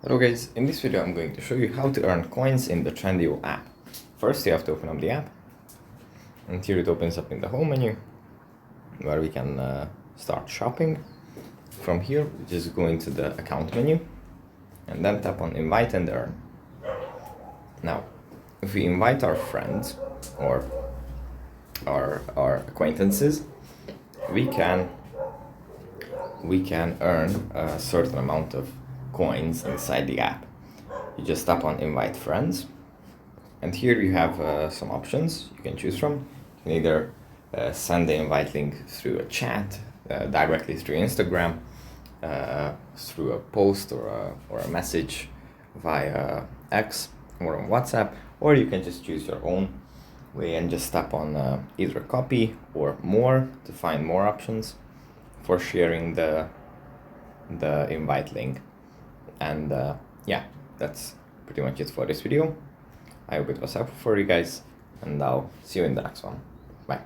Hello guys, in this video I'm going to show you how to earn coins in the Trendyol app. First you have to open up the app, and here it opens up in the home menu where we can start shopping. From here we just go into the account menu and then tap on invite and earn. Now if we invite our friends or our acquaintances, we can earn a certain amount of coins inside the app. You just tap on invite friends, and here you have some options you can choose from. You can either send the invite link through a chat, directly through Instagram, through a post or a message via X or on WhatsApp, or you can just choose your own way and just tap on either copy or more to find more options for sharing the invite link. And yeah, that's pretty much it for this video. I hope it was helpful for you guys, and I'll see you in the next one. Bye.